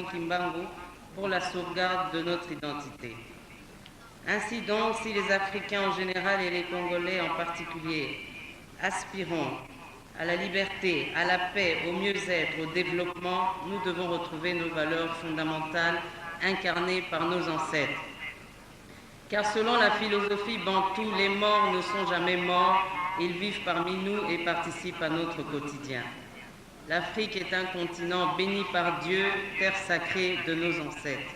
Kimbangu pour la sauvegarde de notre identité. Ainsi donc, si les Africains en général et les Congolais en particulier aspirons à la liberté, à la paix, au mieux-être, au développement, nous devons retrouver nos valeurs fondamentales incarnées par nos ancêtres. Car selon la philosophie bantoue, les morts ne sont jamais morts, ils vivent parmi nous et participent à notre quotidien. L'Afrique est un continent béni par Dieu, terre sacrée de nos ancêtres.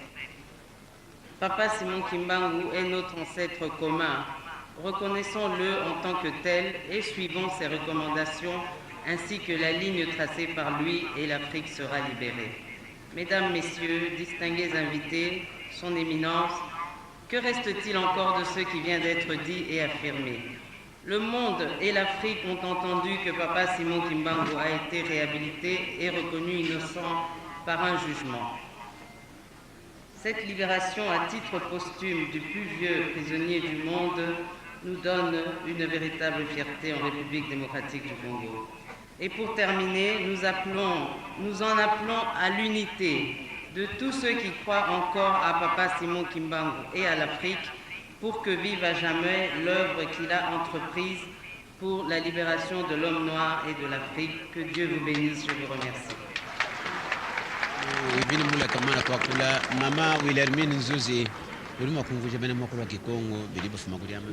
Papa Simon Kimbangu est notre ancêtre commun. Reconnaissons-le en tant que tel et suivons ses recommandations ainsi que la ligne tracée par lui et l'Afrique sera libérée. Mesdames, Messieurs, distingués invités, Son Éminence, que reste-t-il encore de ce qui vient d'être dit et affirmé? Le monde et l'Afrique ont entendu que Papa Simon Kimbangu a été réhabilité et reconnu innocent par un jugement. Cette libération à titre posthume du plus vieux prisonnier du monde nous donne une véritable fierté en République démocratique du Congo. Et pour terminer, nous en appelons à l'unité de tous ceux qui croient encore à Papa Simon Kimbangu et à l'Afrique pour que vive à jamais l'œuvre qu'il a entreprise pour la libération de l'homme noir et de l'Afrique. Que Dieu vous bénisse, je vous remercie.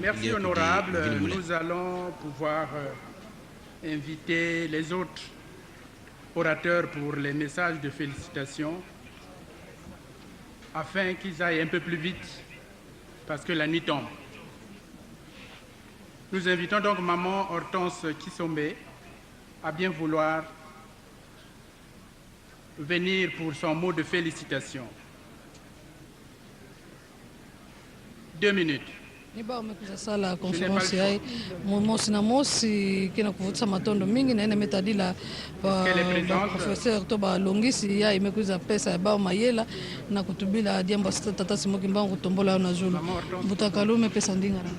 Merci honorable. Nous allons pouvoir inviter les autres orateurs pour les messages de félicitations afin qu'ils aillent un peu plus vite parce que la nuit tombe. Nous invitons donc Maman Hortense Kisombe à bien vouloir venir pour son mot de félicitations. 2 minutes. Niba umekuza sala konferensi yai mosi na mosi kina kuvutisa matondo mingi na ene metadila professeur to balongisi ya imekuza pesa ya bao mayela na kutubila diambo tata Simon Kimbangu kutombola na zulu butakalume pesa ndingara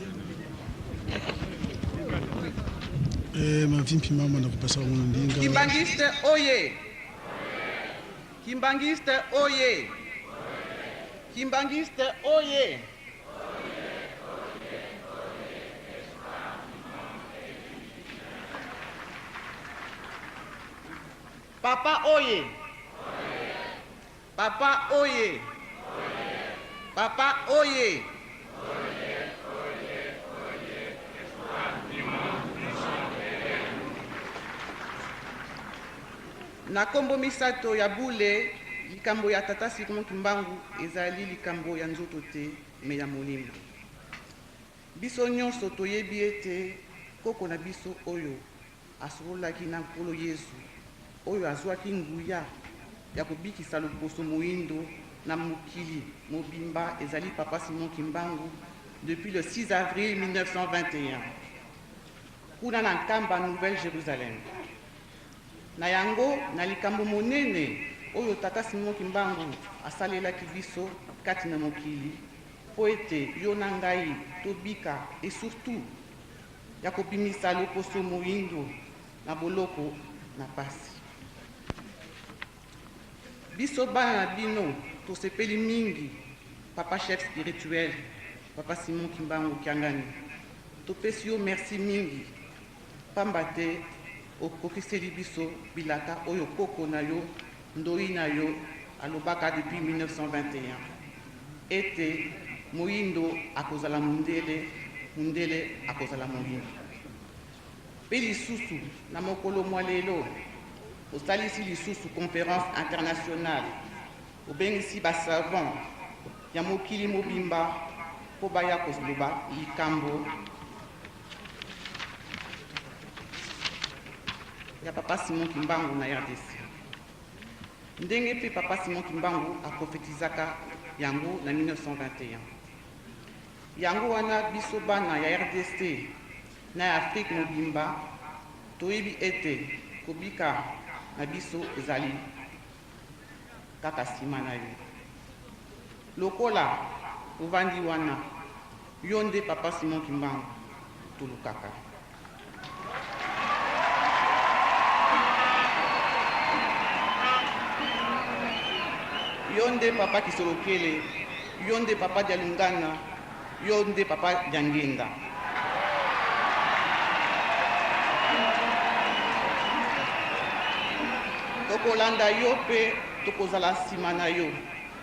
mavimpi mama na kupasa uno ndinga. Kimbangiste oye! Kimbangiste oye! Kimbangiste oye! Papa oye! Papa oye! Papa oye! Na kombo misato ya bule likambo ya tata Simon Kimbangu ezali likambo ya nzoto te me ya molimo. Biso nyonso toyebi ete koko na biso oyo asololaki na nkolo Yesu oyo azwaki nguya ya kobikisa loposo moyindo na mokili mobimba ezali Papa Simon Kimbangu depuis le 6 avril 1921 kuna na nkamba Nouvelle-Jérusalem. Na yango na likambo monene oyo tata Simon Kimbangu asalelaki biso kati na mokili po ete yo na ngai tobika et surtout ya kobimisa loposo moyindo na boloko na pasi. Biso bana na bino tosepeli mingi papa chef spirituel Papa Simon Kimbangu Kiangani topesi yo merci mingi pamba te okokiseli biso bilaka oyo koko na yo ndoi na yo alobaka depuis 1921 ete moyindo akozala mundele mundele akozala moyindo pe lisusu na mokolo mwa lelo osalisi lisusu conférence internationale obengisi basavant ya mokili mobimba po baya kozoloba likambo ya Papa Simon Kimbangu na RDC. Ndenge pe Papa Simon Kimbangu aprofetizaka yango na 1921. Yango wana biso bana ya RDC na Afrique mobimba toyebi ete kobika na biso ezali kaka nsima na yo. Lokola ovandi wana yo nde Papa Simon Kimbangu tolukaka. Yonde papa Kisolokele, yonde papa Dialungana, yonde papa Diangenda. Tokolanda yo pe tokozala nsima na yo.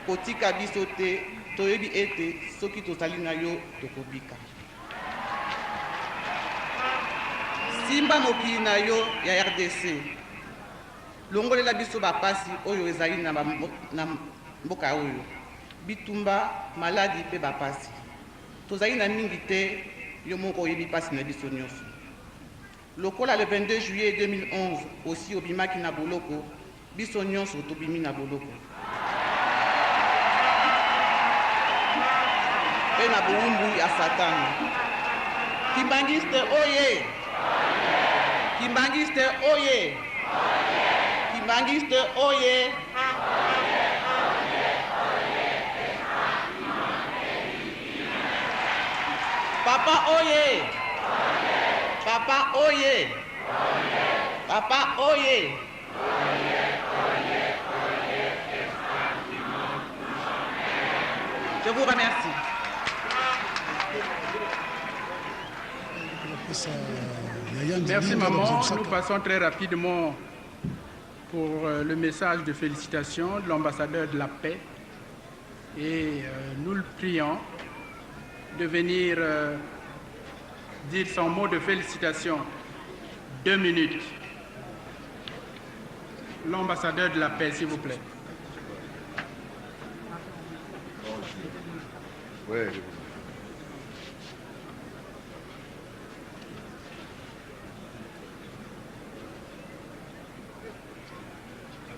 Kotika biso te, toyebi ete soki tozali na yo tokobika. Simba mokili na yo ya RDC. Longolela biso bapasi oyo ezali na mboka oyo. Bitumba, maladi pe bapasi. Tozali na mingi te, yo moko oyebi pasi na biso nyonso. Lokola le 22 juillet 2011, aussi obimaki na boloko, biso nyonso tobimi na boloko. Pe na bowumbu ya Satan. Kimbangiste oye! Kimbangiste oye! Kimbangiste oye! Papa oye! Papa oye! Papa oye! Je vous remercie. Merci maman. Nous passons très rapidement pour le message de félicitations de l'ambassadeur de la paix et nous le prions de venir dire son mot de félicitations. 2 minutes. L'ambassadeur de la paix, s'il vous plaît. Oui.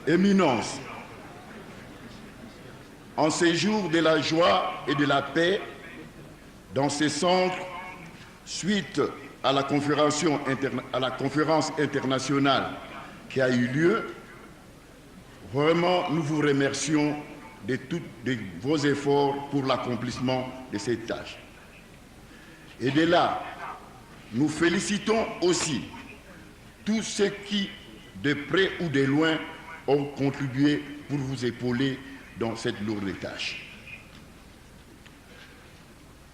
Éminence, en ces jours de la joie et de la paix, dans ces centres, suite à la conférence internationale qui a eu lieu, vraiment, nous vous remercions de tous vos efforts pour l'accomplissement de cette tâche. Et de là, nous félicitons aussi tous ceux qui, de près ou de loin, ont contribué pour vous épauler dans cette lourde tâche.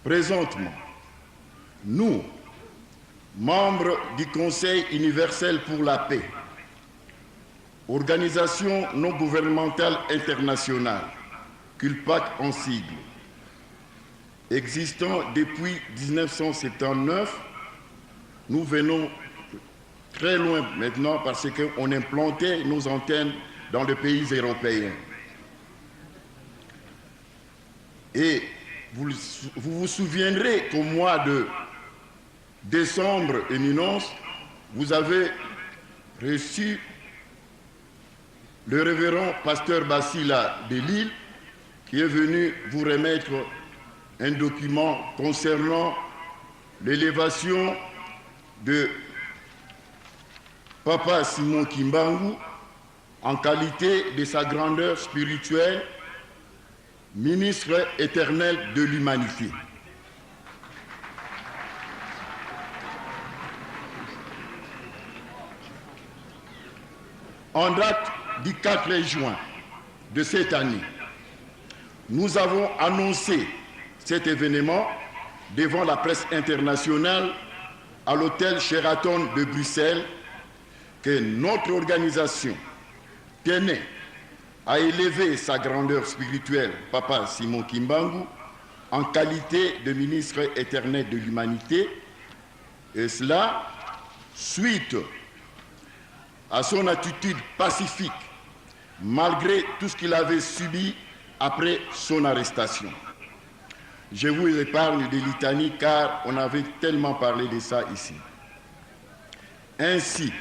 Présentement, nous, membres du Conseil universel pour la paix, organisation non gouvernementale internationale, CULPAC en sigle, existant depuis 1979, nous venons très loin maintenant parce qu'on implantait nos antennes dans les pays européens. Et vous vous souviendrez qu'au mois de décembre, éminence, vous avez reçu le révérend pasteur Bassila de Lille qui est venu vous remettre un document concernant l'élévation de Papa Simon Kimbangu en qualité de sa grandeur spirituelle, ministre éternel de l'humanité. En date du 4 juin de cette année, nous avons annoncé cet événement devant la presse internationale à l'hôtel Sheraton de Bruxelles que notre organisation tenait à élever sa grandeur spirituelle, Papa Simon Kimbangu, en qualité de ministre éternel de l'humanité, et cela suite à son attitude pacifique, malgré tout ce qu'il avait subi après son arrestation. Je vous épargne des litanies car on avait tellement parlé de ça ici. Ainsi,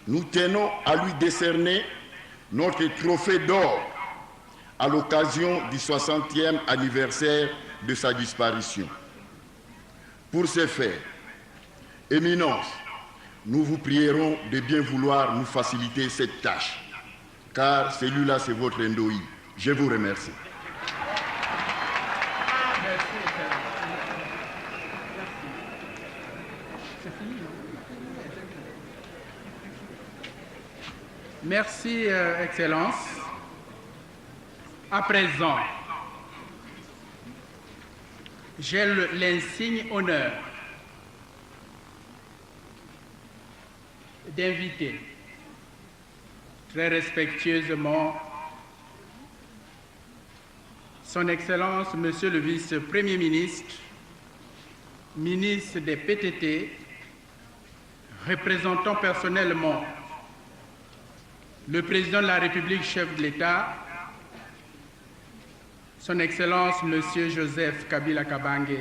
nous tenons à lui décerner notre trophée d'or à l'occasion du 60e anniversaire de sa disparition. Pour ce faire, Éminence, nous vous prierons de bien vouloir nous faciliter cette tâche, car celui-là, c'est votre endoi. Je vous remercie. Merci, Excellence. À présent, j'ai l'insigne honneur d'inviter très respectueusement Son Excellence, Monsieur le Vice-Premier ministre, ministre des PTT, représentant personnellement le Président de la République, chef de l'État, Son Excellence, Monsieur Joseph Kabila Kabange,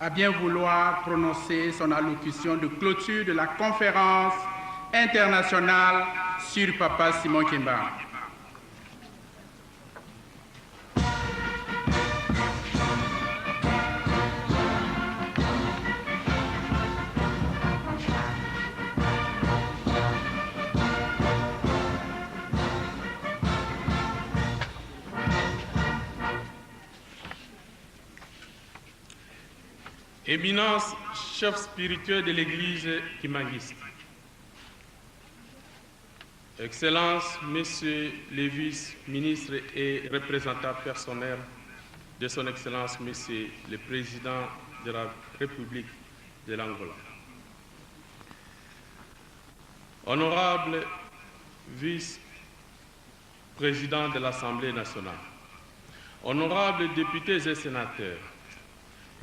à bien vouloir prononcer son allocution de clôture de la conférence internationale sur Papa Simon Kimbangu. Éminence, chef spirituel de l'Église kimbanguiste, Excellences, Messieurs les vice-ministres et représentants personnels de Son Excellence, Monsieur le Président de la République de l'Angola, Honorable vice-président de l'Assemblée nationale, honorables députés et sénateurs,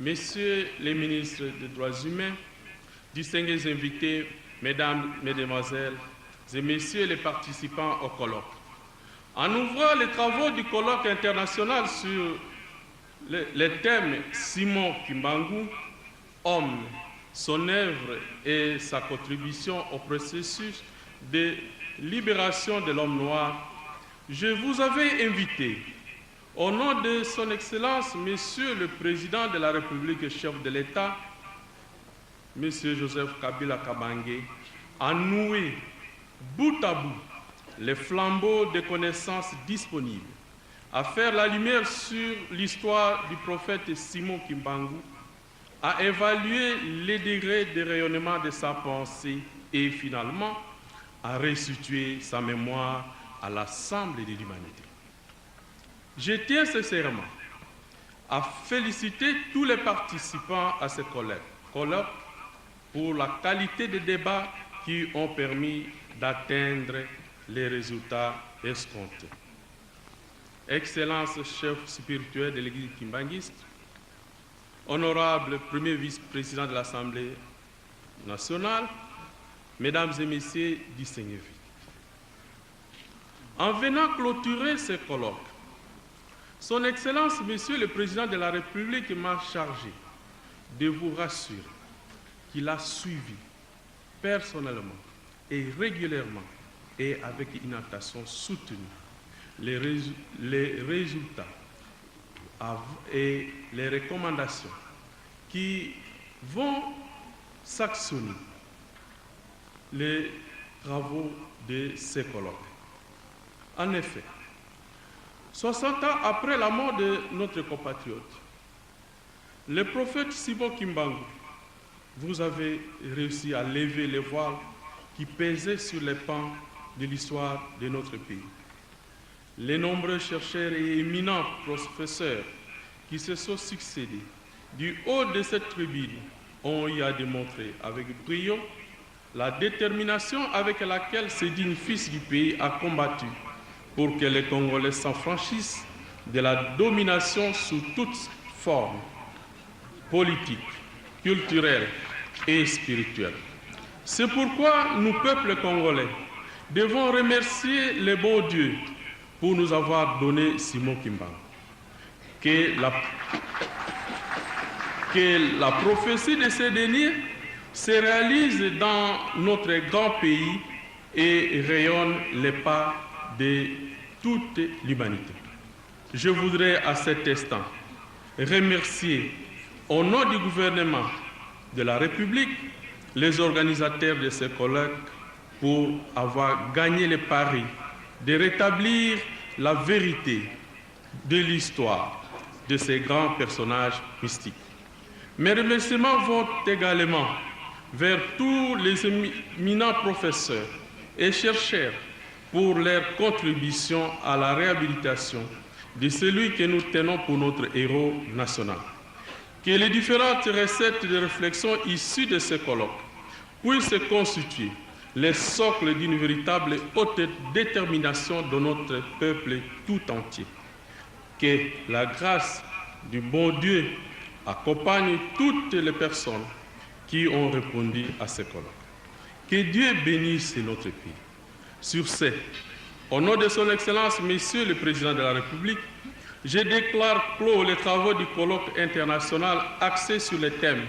Messieurs les ministres des Droits humains, distingués invités, Mesdames, Mesdemoiselles et Messieurs les participants au colloque. En ouvrant les travaux du colloque international sur le thème Simon Kimbangu, homme, son œuvre et sa contribution au processus de libération de l'homme noir, je vous avais invité, au nom de Son Excellence, Monsieur le Président de la République, chef de l'État, Monsieur Joseph Kabila Kabange, à nouer bout à bout les flambeaux de connaissances disponibles, à faire la lumière sur l'histoire du prophète Simon Kimbangu, à évaluer les degrés de rayonnement de sa pensée et finalement à restituer sa mémoire à l'ensemble de l'humanité. Je tiens sincèrement à féliciter tous les participants à ce colloque pour la qualité des débats qui ont permis d'atteindre les résultats escomptés. Excellence chef spirituel de l'Église kimbanguiste, honorable premier vice-président de l'Assemblée nationale, Mesdames et Messieurs distingués. En venant clôturer ce colloque, Son Excellence, Monsieur le Président de la République, m'a chargé de vous rassurer qu'il a suivi personnellement et régulièrement et avec une attention soutenue les résultats et les recommandations qui vont sanctionner les travaux de ces colloques. En effet, 60 ans après la mort de notre compatriote, le prophète Simon Kimbangu, vous avez réussi à lever les voiles qui pesaient sur les pans de l'histoire de notre pays. Les nombreux chercheurs et éminents professeurs qui se sont succédés du haut de cette tribune ont eu à démontrer avec brio la détermination avec laquelle ce digne fils du pays a combattu pour que les Congolais s'affranchissent de la domination sous toutes formes, politiques, culturelles et spirituelles. C'est pourquoi nous, peuple congolais, devons remercier le bon Dieu pour nous avoir donné Simon Kimbangu. Que la prophétie de ces derniers se réalise dans notre grand pays et rayonne les pas de toute l'humanité. Je voudrais à cet instant remercier au nom du gouvernement de la République les organisateurs de ce colloque pour avoir gagné le pari de rétablir la vérité de l'histoire de ces grands personnages mystiques. Mes remerciements vont également vers tous les éminents professeurs et chercheurs pour leur contribution à la réhabilitation de celui que nous tenons pour notre héros national. Que les différentes recettes de réflexion issues de ce colloque puissent constituer les socles d'une véritable haute détermination de notre peuple tout entier. Que la grâce du bon Dieu accompagne toutes les personnes qui ont répondu à ce colloque. Que Dieu bénisse notre pays. Sur ce, au nom de son Excellence, Monsieur le Président de la République, je déclare clos les travaux du colloque international axé sur le thème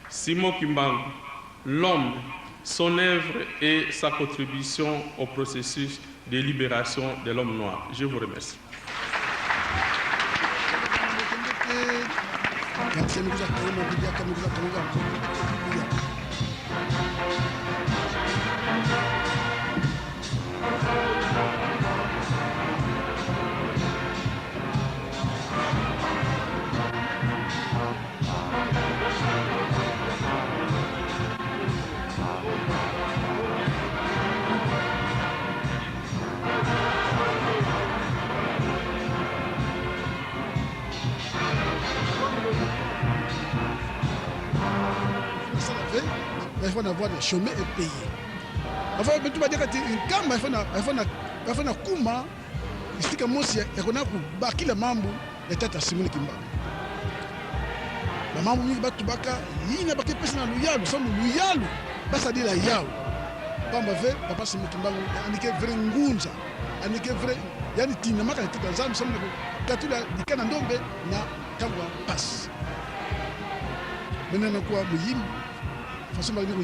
Simon Kimbangu, l'homme, son œuvre et sa contribution au processus de libération de l'homme noir. Je vous remercie. Il faut avoir des chômés et payés. Enfin, tu vas dire que une cam, il faut na kuma, istika mosi, et qu'on a pour baki la mambu, et tata Simon Kimbangu. La mambu ni batu baka, il n'a pas que personne à l'ouyalu, somme l'ouyalu, pas ça dit la yao. Pas ma fait, papa Simon Kimbangu, il y a vrai ngunza, il y a vrai, il y a des tinamaka, il y a des tanzans, somme le katula, il y a un dombe, na kawa passe. Maintenant, quoi, le yim. Façon de dire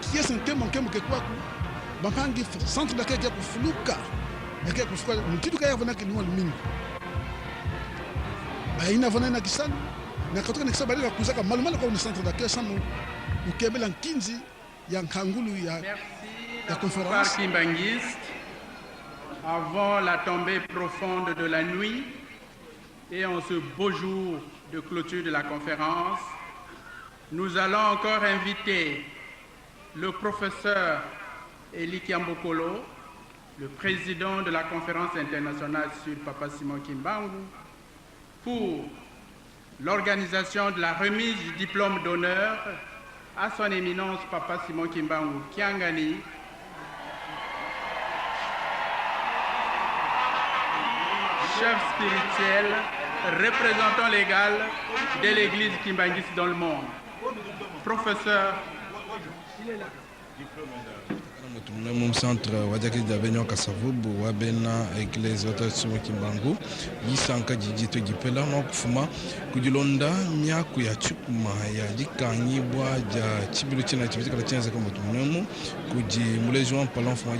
qui est un thème qui est quoi bangi centre d'accueil qui est fluka et qui est fluka mtitu kaya vana ki nwa mingi ba ina vana na kisana na katoka ni kisaba ile kuzaka malumala kwa centre d'accueil samu ukebela nkinzi ya nkangulu ya conférence Kimbangiste. Avant la tombée profonde de la nuit et en ce beau jour de clôture de la conférence, nous allons encore inviter le professeur Eli Kiambokolo, le président de la conférence internationale sur Papa Simon Kimbangu, pour l'organisation de la remise du diplôme d'honneur à son éminence Papa Simon Kimbangu Kiangani, chef spirituel, représentant légal de l'église Kimbangiste dans le monde. Professeur. Mon centre wadaki d'avenir Kasavubu wabena église Simon Kimbangu yisanka jijito gipela no kufuma kujilonda myaku ya chukuma ya dikanyi bwa ja chibilu china chibiti kala chenza kama tumnemu kuji mulejo par l'enfant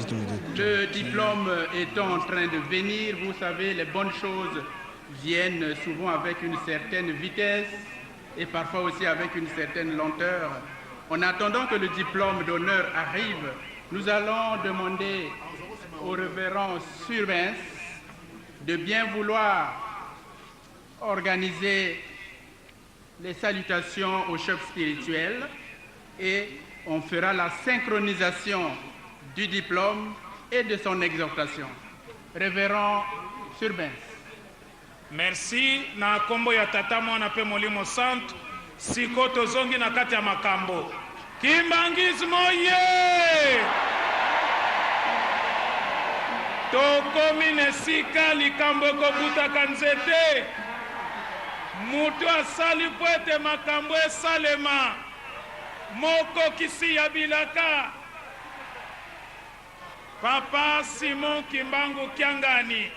Le diplôme étant en train de venir, vous savez, les bonnes choses viennent souvent avec une certaine vitesse et parfois aussi avec une certaine lenteur. En attendant que le diplôme d'honneur arrive, nous allons demander au révérend Survins de bien vouloir organiser les salutations au chef spirituel et on fera la synchronisation du diplôme et de son exhortation. Révérend Survins. Merci na kombo ya tata mwana pe molimo centre siko tozongi na kati ya makambo Kimbangismo ye tokomi nesika likambo ekobutaka nzete mutu asali po ete makambo esalema mokokisi ya bilaka Papa Simon Kimbangu Kiangani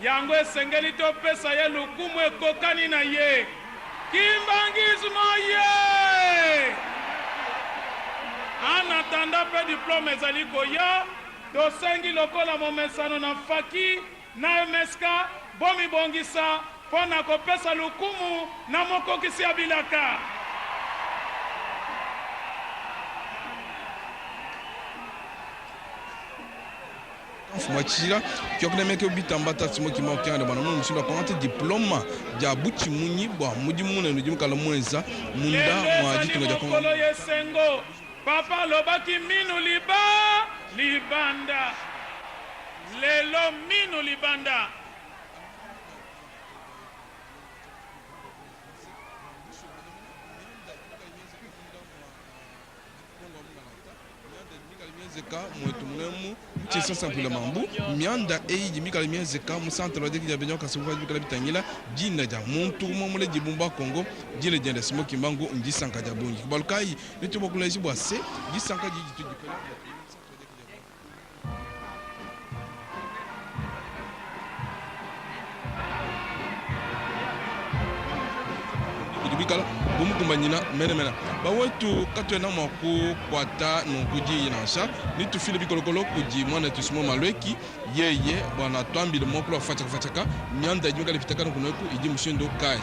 yango esengeli topesa ye lukumu ekokani na ye Kimbangismo ye en attendant pe diplôme ezali koya tosengi lokola momesano na faki na MSK bomi bongisa pona kopesa lukumu na mokokisi ya bilaka Fumachira kyokne meke bitamba tatsimo kimokia de bana mun sula konate diplôme ja buchi munyi bo mudi munene ndim kala mwenza munda mwaji tunga jako yesengo papa lobaki minu libanda lelo minu libanda zeka mwetu mnemu chesa sampula mambu mianda eji mikala mia zeka mu centre wa deki ya benyo kasuba mikala bitangila jinda ja muntu momule jibumba Kongo jile jende simo kimbangu nji sanka ja bungi balkai nitubo kula jibwa se ji sanka ji tujipela bikala bumu kumbanyina mena ba wetu katwena mako kwata nonkuji yinasha ni tufile bikolokolo kuji mwana tusimo malweki yeye bwana twambile moko la fataka nyanda nyunga lipitaka kunoku iji mushindo kai.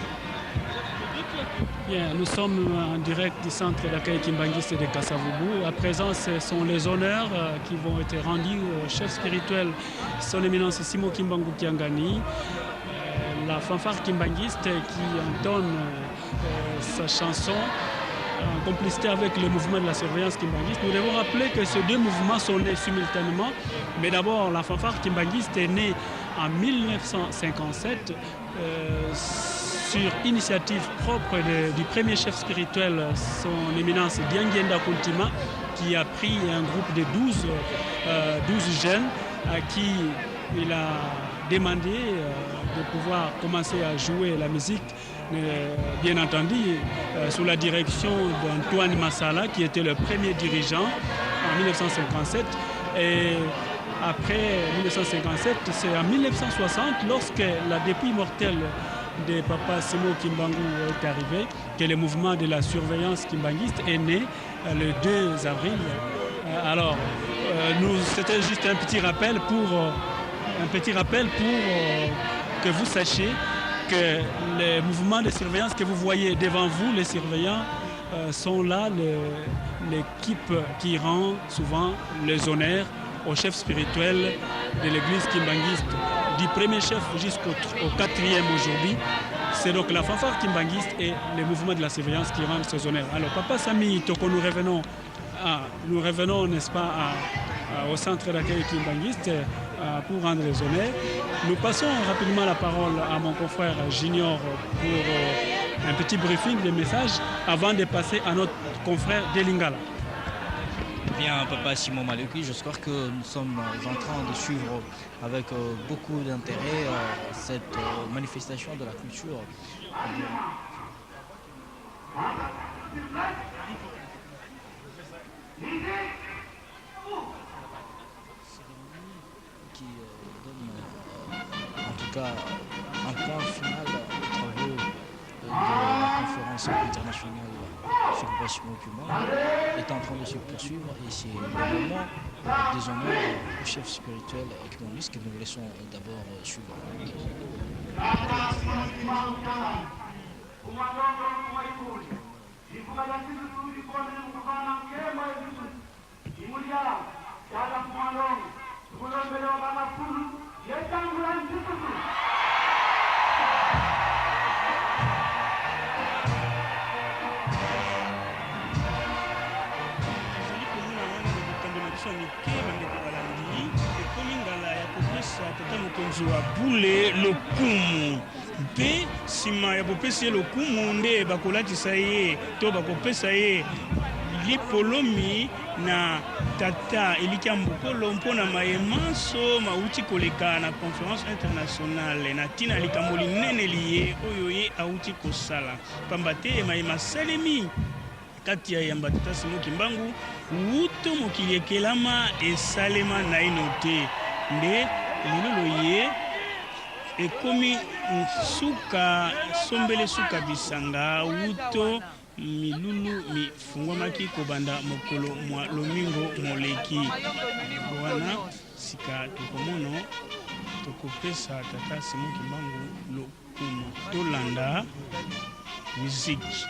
Bien, nous sommes en direct du centre d'accueil Kimbangiste de Kasavubu. À présent, ce sont les honneurs qui vont être rendus au chef spirituel, son éminence Simo Kimbangu Kiangani, la fanfare Kimbangiste qui entonne sa chanson en complicité avec le mouvement de la surveillance Kimbangiste. Nous devons rappeler que ces deux mouvements sont nés simultanément, mais d'abord la fanfare Kimbangiste est née en 1957 sur initiative propre du premier chef spirituel, son éminence Diangienda Kuntima, qui a pris un groupe de 12 jeunes à qui il a demandé de pouvoir commencer à jouer la musique, bien entendu sous la direction d'Antoine Massala, qui était le premier dirigeant en 1957. Et après 1957, c'est en 1960, lorsque la dépouille mortelle de Papa Simo Kimbangu est arrivé, que le mouvement de la surveillance kimbanguiste est né le 2 avril. Alors, c'était juste un petit rappel pour que vous sachiez que les mouvements de surveillance que vous voyez devant vous, les surveillants, sont là l'équipe qui rend souvent les honneurs au chef spirituel de l'église kimbanguiste, du premier chef jusqu'au 4e aujourd'hui. C'est donc la fanfare kimbanguiste et le mouvement de la surveillance qui rendent ces honneurs. Alors Papa Sami Toko, nous revenons, n'est-ce pas, au centre d'accueil kimbanguiste pour rendre les honneurs. Nous passons rapidement la parole à mon confrère Junior pour un petit briefing de messages avant de passer à notre confrère Delingala. Bien, Papa Simon Maleki, j'espère que nous sommes en train de suivre avec beaucoup d'intérêt cette manifestation de la culture. Qui donne en tout cas un point final aux travaux de la conférence internationale sur le bâtiment humain est en train de se poursuivre et c'est le moment des honneurs au chef spirituel économiste que nous laissons d'abord suivre. tata mokonzi wa bule lokumu mpe nsima ya kopesa ye lokumu nde bakolatisa ye to bakopesa ye lipolomi na tata Elika Mbukolo mpona mayemanso mauti koleka na conférence internationale na tina likambo linene liye oyo ye auti kosala pamba te mayema salemi kati ya yamba tata Simo Kimbangu wuto mokili ekelama esalema na ino te nde lilolo ye ekomi suka sombele suka bisanga wuto milulu mifungwamaki kobanda mokolo mwa lomingo moleki wana sika tokomono tokopesa tata Simo Kimbangu lokumu tolanda muziki.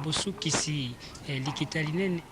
bosukisi likita linene.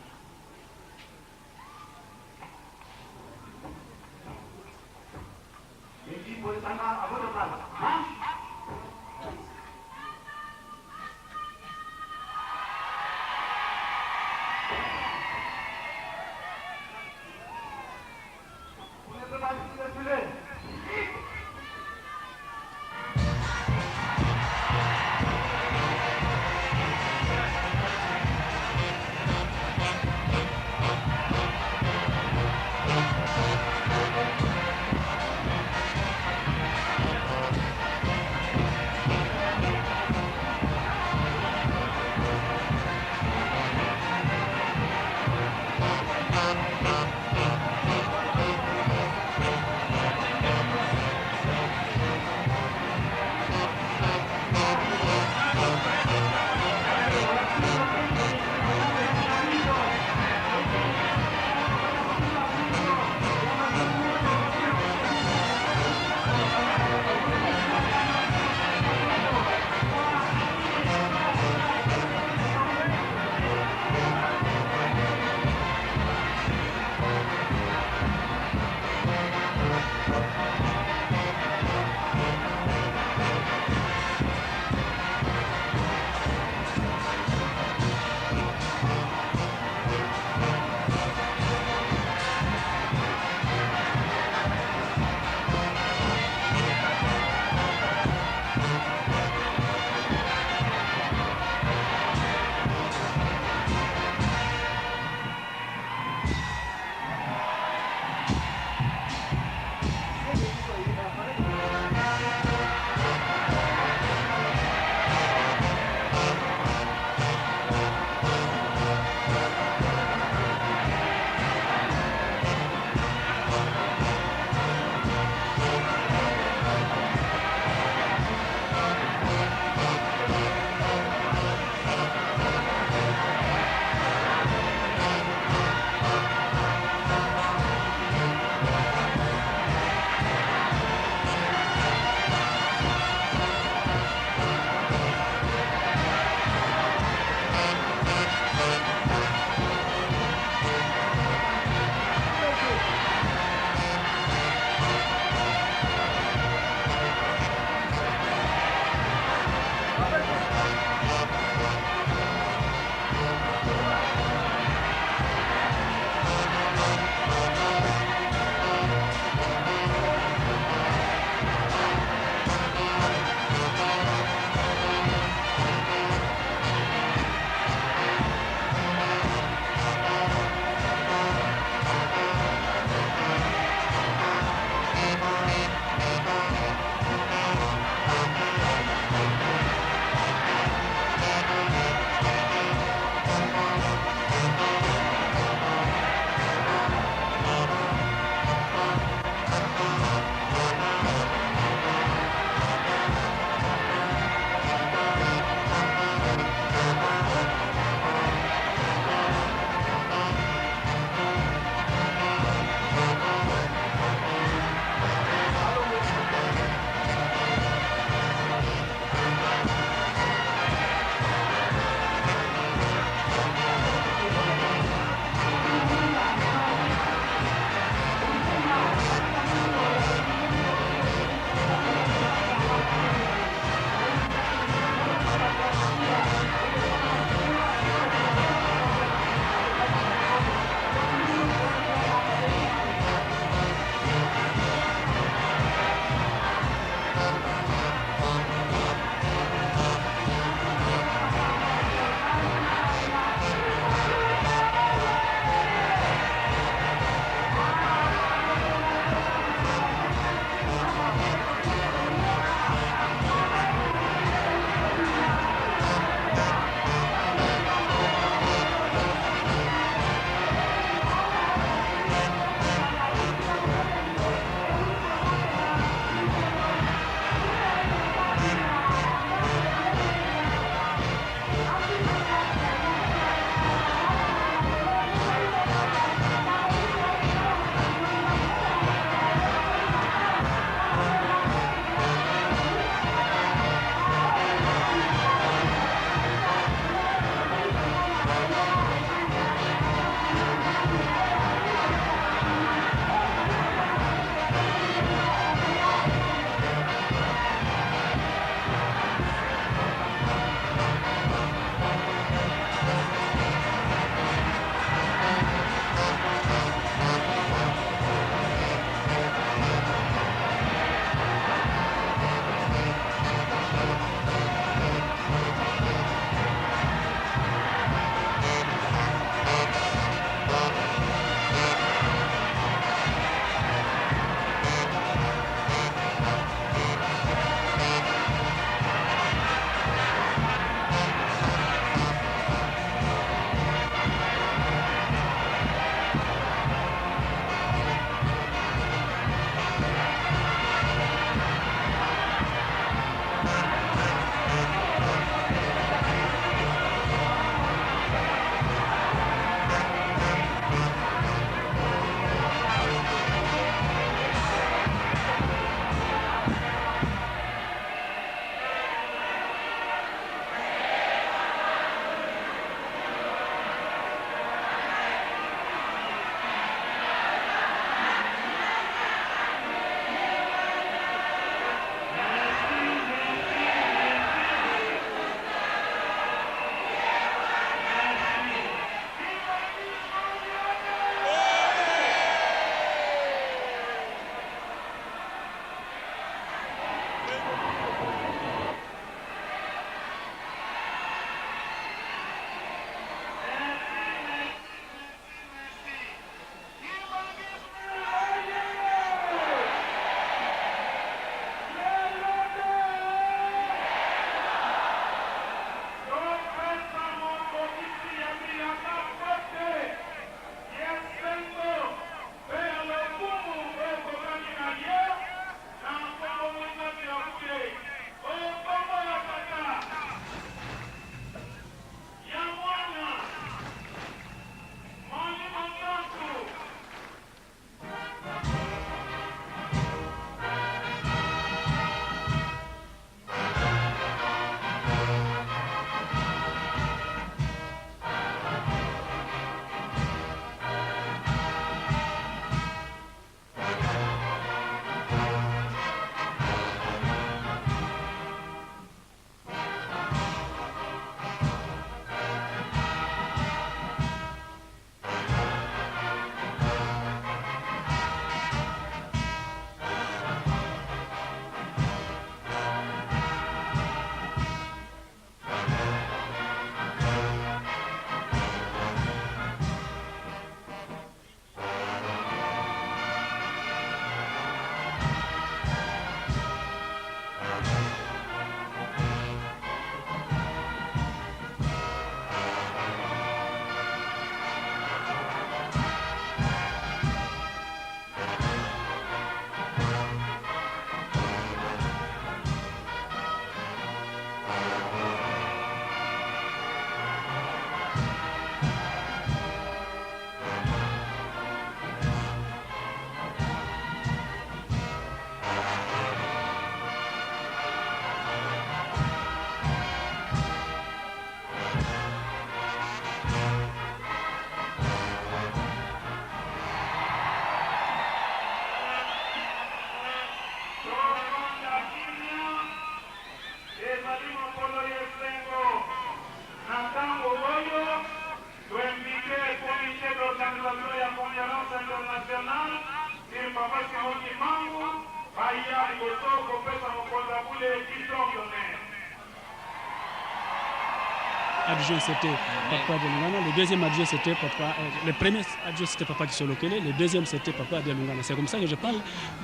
Adjoint c'était Papa Delungana, le deuxième adjoint c'était Papa, le premier adjoint c'était Papa Kisolokele, le deuxième c'était Papa Delungana. C'est comme ça que je parle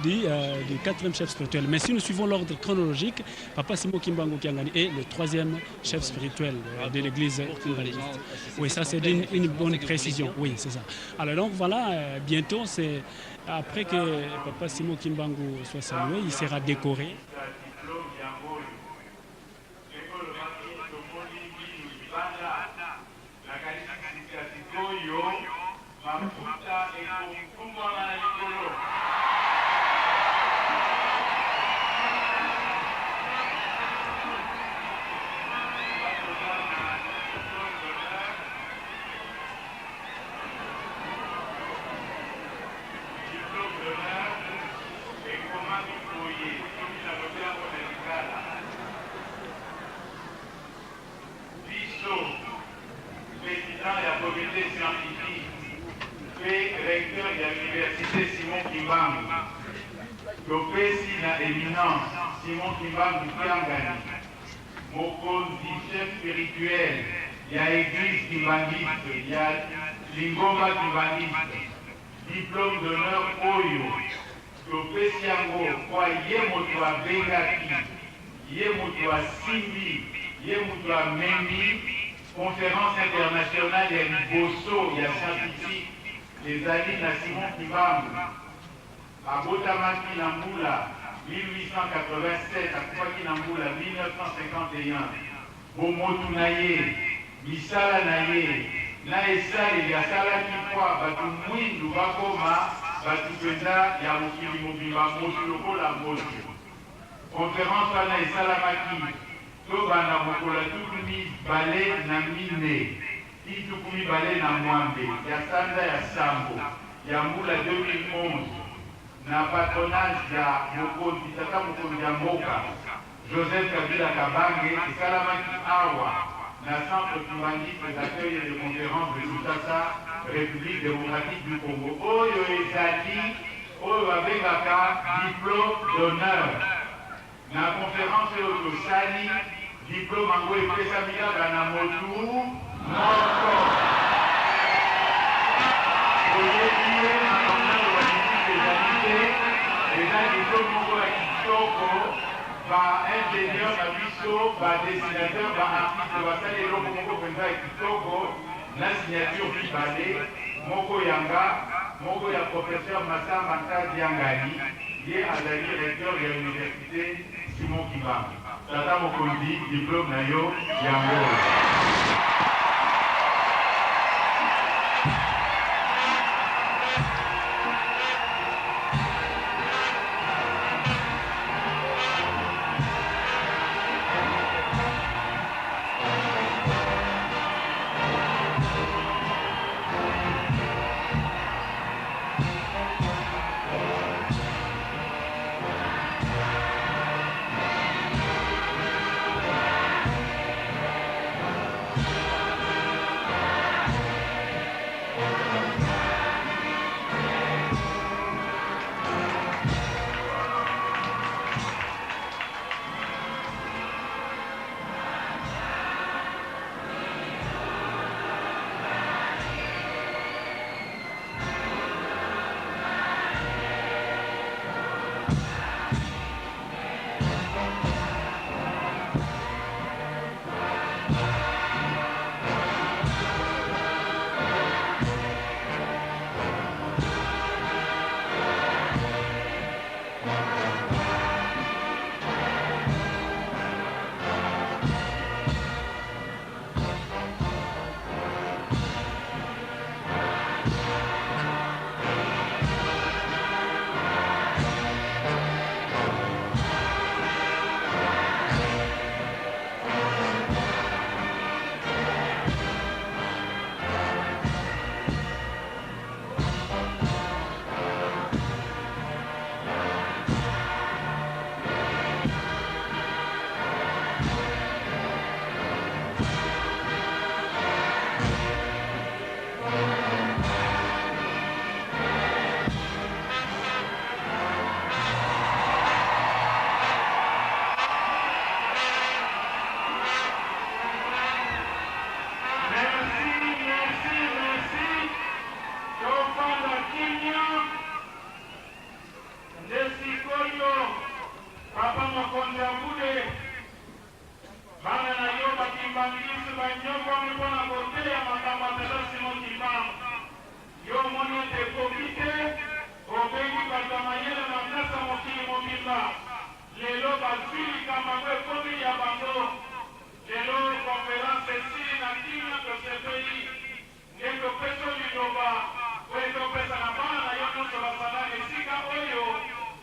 du quatrième chef spirituel. Mais si nous suivons l'ordre chronologique, Papa Simon Kimbangu Kiangani est le troisième chef spirituel de l'église kimbanguiste. Oui, ça c'est une bonne précision, oui c'est ça. Alors donc voilà, bientôt c'est après que Papa Simon Kimbangu soit salué, il sera décoré. Recteur de l'université Simon Kimbangu, Topesi na éminence Simon Kimbangu Kiangani, mokonzi chef spirituel, il y a église kimbangiste, il y a Lingomba kimbangiste, diplôme d'honneur Oyo, Topesi yango kwa ye moto abengaki, ye moto asimbi, ye moto amemi, conférence internationale ya liboso ya scientifique. Les alliés de Simon Kimbangu, abotamaki na mbula 1887, akufaki na mbula 1951, bomotu na ye, misala na ye, na esaleli asalaki kwa bato mwindu bakoma bato mpenza ya mokili mobimba mosu lokola mosu. Conférence wana esalamaki tobanda mokola tuku mibale na mine. Ituku mibale na mwambe ya sanza ya sambo ya mbula 2011 na patronage ya mokonzi tata mokonzi ya mboka Joseph Kabila Kabange esalamaki awa na centre kimbangiste d'accueil et de conférence de Lusaka, République démocratique du Congo. Oyo ezali oyo babengaka diplôme d'honneur na conférence oyo tosali diplôme yango epesami kaka na motu moko. Oyebi ye na kongalo wa disiki ezali te eza diplôme moko ya kitoko ba-ingénieur na biso ba-dessinateur ba-artiste basali eloko moko mpenza ya kitoko na signature mibale moko yanga moko ya professeur Masamba Ntadi Yangali ye azali recteur ya université Simon Kimbangu. Tata mokonzi diplôme na yo yango. papa mokonzi ya bude bana na yo bakimbangisi banyoko mipona koteya makambo atela simo kimbangu yo moni ete ekoki te obengi bato ya mayele makasa mokili mobimba lelo bazwi likambango ekomi ya bango lelo konferanse esili na ntina tosepeli nde topeso liloba oyo topesa na bana na yo nyonso bazala esika oyo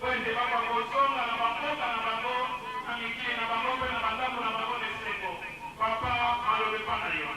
wende bakozonga na bamboka na bango na mikili na bango mpe na bandako na bango na esengo papa malobe mpa na yo.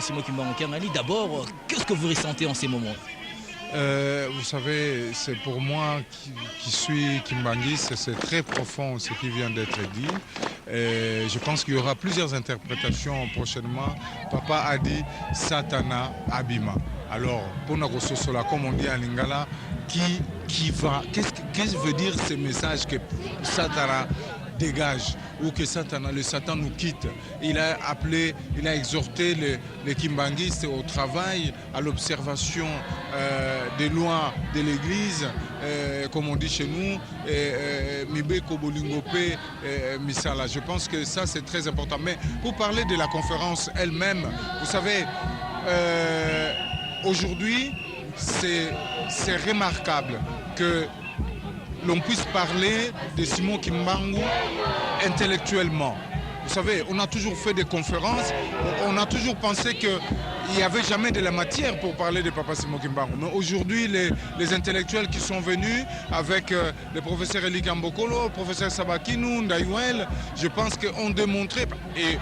Simon Kimbangu Kiangali, d'abord, qu'est-ce que vous ressentez en ces moments? Vous savez, c'est pour moi qui suis Kimbangiste, c'est très profond ce qui vient d'être dit. Je pense qu'il y aura plusieurs interprétations prochainement. Papa a dit Satana Abima. Alors, pour Nagososola, comme on dit en lingala, qui va, qu'est-ce que veut dire ce message que Satana dégage ou que le Satan nous quitte? Il a appelé, il a exhorté les Kimbanguistes au travail, à l'observation des lois de l'Église, comme on dit chez nous, Mibeko Bolingope Misala. Je pense que ça c'est très important. Mais pour parler de la conférence elle-même, vous savez, aujourd'hui c'est remarquable que l'on puisse parler de Simon Kimbangu intellectuellement. Vous savez, on a toujours fait des conférences, on a toujours pensé qu'il n'y avait jamais de la matière pour parler de Papa Simon Kimbangu. Mais aujourd'hui, les intellectuels qui sont venus avec le professeur Eli Kambokolo, le professeur Sabakinu, Ndayouel, je pense qu'on démontré, et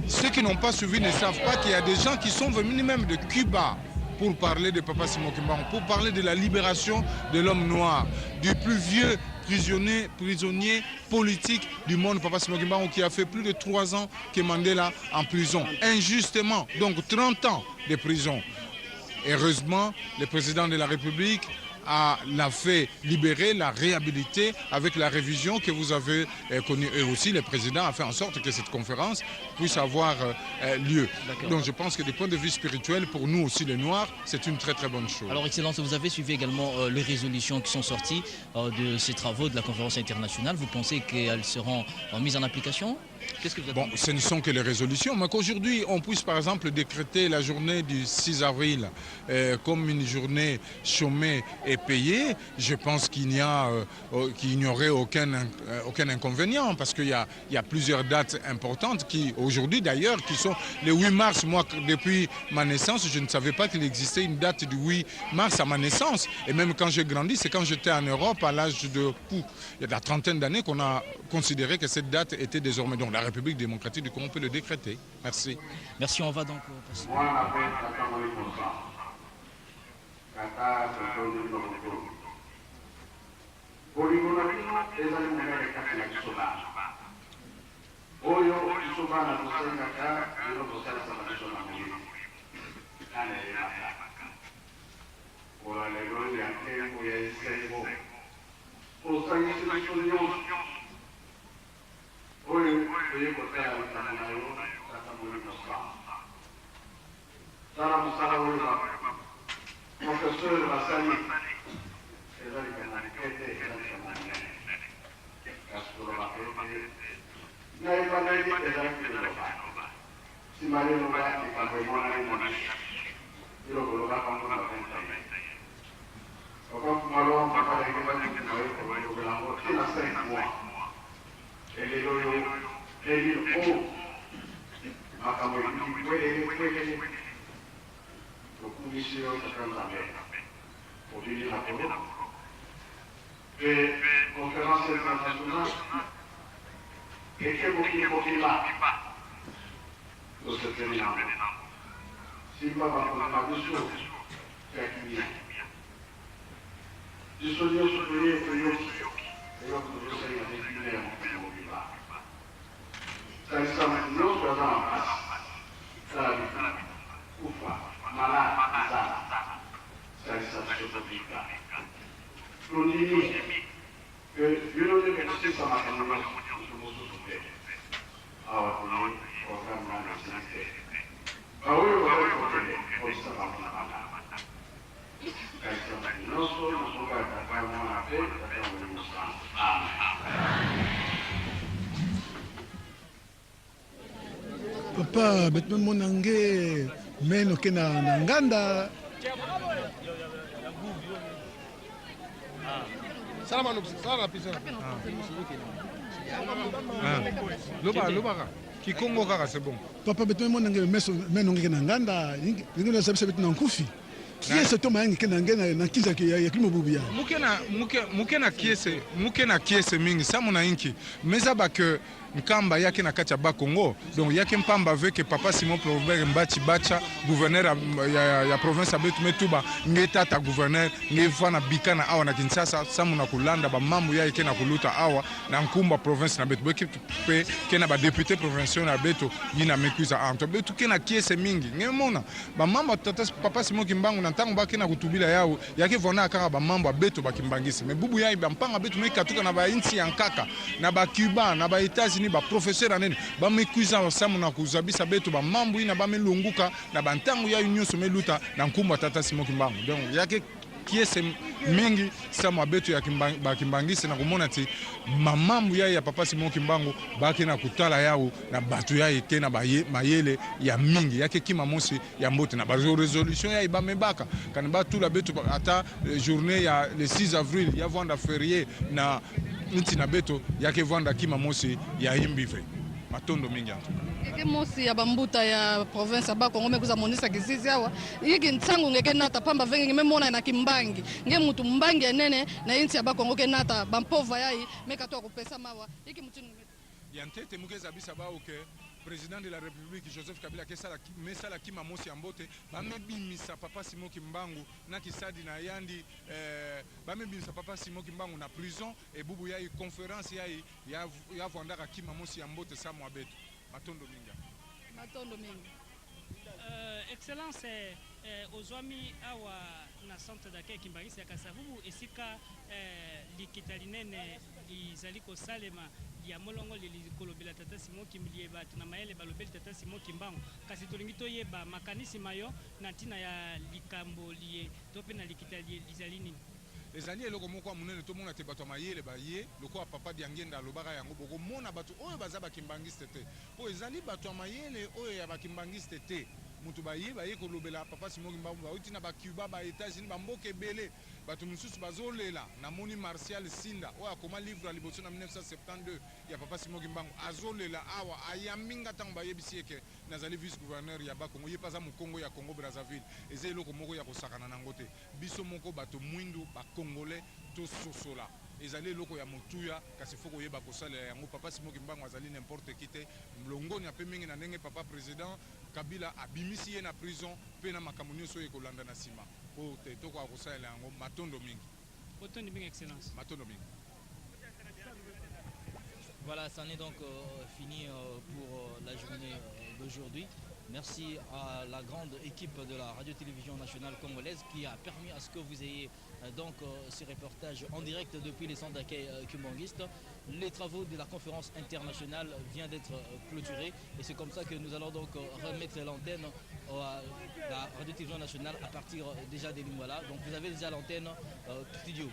ceux qui n'ont pas suivi ne savent pas qu'il y a des gens qui sont venus même de Cuba pour parler de Papa Simon Kimbangu, pour parler de la libération de l'homme noir, du plus vieux prisonnier politique du monde, Papa Simon Kimbangu, qui a fait plus de 3 ans que Mandela en prison, injustement, donc 30 ans de prison. Heureusement, le président de la République l'a fait libérer, l'a réhabilité avec la révision que vous avez connue. Et aussi, le président a fait en sorte que cette conférence puisse avoir lieu. Donc je pense que du point de vue spirituel, pour nous aussi les Noirs, c'est une très très bonne chose. Alors Excellence, vous avez suivi également les résolutions qui sont sorties de ces travaux de la conférence internationale. Vous pensez qu'elles seront mises en application? Bon, ce ne sont que les résolutions, mais qu'aujourd'hui on puisse par exemple décréter la journée du 6 avril comme une journée chômée et payée, je pense qu'il n'y aurait aucun inconvénient, parce qu'il y a plusieurs dates importantes qui aujourd'hui d'ailleurs qui sont le 8 mars. Moi, depuis ma naissance, je ne savais pas qu'il existait une date du 8 mars à ma naissance, et même quand j'ai grandi, c'est quand j'étais en Europe à l'âge de il y a la trentaine d'années qu'on a considéré que cette date était désormais, donc la République démocratique du Congo peut le décréter. Merci. Merci, on va donc passer. osangisi biso nyonso oyo toye kotala likama na yo kaka moni mosala tala mosala oyo professeur basali eza likama likete eza likama minene kasi koloba ete nayeba nayebi ezalaki koloba nsima leloba likambo emonani na biso eloko olobaka ngo na 21 okafuma lomba kalekebakuma yo kolobela ngo tina 5 mois elelo yo elil o makambo ebili kwelele tokumisi yo kaka nzambe obili na kolo mpe conférence internationale ekebokila tosepeli nango simba bakonzi na biso ya kimia biso nyonso toye toyoki eloko tozosenga tekile ya mokili mobila salisa moto nyonso aza na mpasi sala bitu kufa malade zala salisa biso tobika tondimi ke bino nde kosisa makambo nyonso mosusu te awa toye programme na nasilite baoyo bazali kokende kosisa bango na bana papa betme monange meno ke na nganda loba kikongo kaka c'est bon papa betme monange meno ke na nganda ngino sabisa betna nkufi kiese to mayangi kena ngena na kiza ya kilimo bubia muke na kiese mingi samu na inki meza ba que nkamba yake na kati ya Bakongo donc yake mpamba avec papa Simon Provert Mbachi Bacha gouverneur ya province ya Betu Metuba ngeta ta gouverneur ngefana bikana awa na Kinshasa samu na kulanda ba mambo yake na kuluta awa na nkumba province na Betu pe kena ba député provincial na Betu yina mekuza anto Betu kena kiese mingi ngemona ba mambo tata papa Simon Kimbangu na ntango bakena kutubila yao yake vona kaka ba mambo Betu bakimbangisi me bubu yayi ba mpanga Betu mekatuka na ba inti yankaka na ba Cuba na ba États-Unis ba professeur anene ba mekuza samu na kuzabisa Betu ba mambo ina ba melunguka na ba ntango ya nyonso meluta na nkumba tata Simon Kimbangu donc yake kiese mingi samu Betu ya bakimbangisi na kumona ti mamambu ya papa Simon Kimbangu baki na kutala yao na batu ya kena mayele ya mingi yake kima mosi ya mbote na ba résolution ya ba mebaka kana ba tout la Betu ata journée ya le 6 avril ya vanda férié na nti na Betu yake vanda kima mosi ya imbive matondo mingi anto ke mosi ya bambuta ya province ba Kongo mekuza monisa kizizi awa yiki ntsangu ngeke nata pamba vengi memona na Kimbangi nge mutu mbangi enene na inti ya ba Kongo ke nata bampova yai mekato kupesa mawa yiki mutu ya ntete mukeza bisa ba oke président de la République Joseph Kabila kesala mesala kima mosi ambote bamebimisa papa Simon Kimbangu na kisadi na yandi bamebimisa papa Simon Kimbangu na prison et bubu yai conférence yai ya vondaka kima mosi ambote samu Betu matondo mingi excellence ozwami awa na centre d'accueil Kimbangisi ya Kasavubu esika likita linene izali kosalema ya molongo likolobela tata Simon Kimbilie batu na mayele balobeli tata Simon Kimbangu kasi tolingi toyeba makanisi mayo na ntina ya likambo liye to pe na likita lizali nini ezali eloko moko munene to mona te bato mayele baye loko papa Diangenda lobaka yango boko mona bato oyo baza bakimbangiste te po ezali bato mayele oyo ya bakimbangiste te mutu baye kolobela papa Simon Kimbangu bauti na ba Cuba ba États-Unis ba mboke belé bato mususu bazolela na moni Martial Sinda oyo akoma livre liboso na 1972 ya papa Simon Kimbangu azolela awa ayaminga tango bayebisi eke nazali vice gouverneur ya Bakongo ye paza mukongo ya Congo Brazzaville ezali eloko moko ya kosakana nango te biso moko bato mwindu ba Congolais to sosola ezali eloko ya motuya kasi foko yeba kosalela yango papa Simon Kimbangu azali n'importe qui te mlongoni ape mingi na ndenge papa président Kabila abimisi ye na prison pe na makambo nyonso ekolanda na nsima po te toko akosalela yango matondo mingi otondi mingi excellence matondo mingi. Voilà, ça en est donc fini pour la journée d'aujourd'hui. Merci à la grande équipe de la radio-télévision nationale congolaise qui a permis à ce que vous ayez donc ce reportage en direct depuis les centres d'accueil kimbanguistes. Les travaux de la conférence internationale viennent d'être clôturés et c'est comme ça que nous allons donc remettre l'antenne à la radio-télévision nationale à partir déjà des Lingala. Donc vous avez déjà l'antenne studio.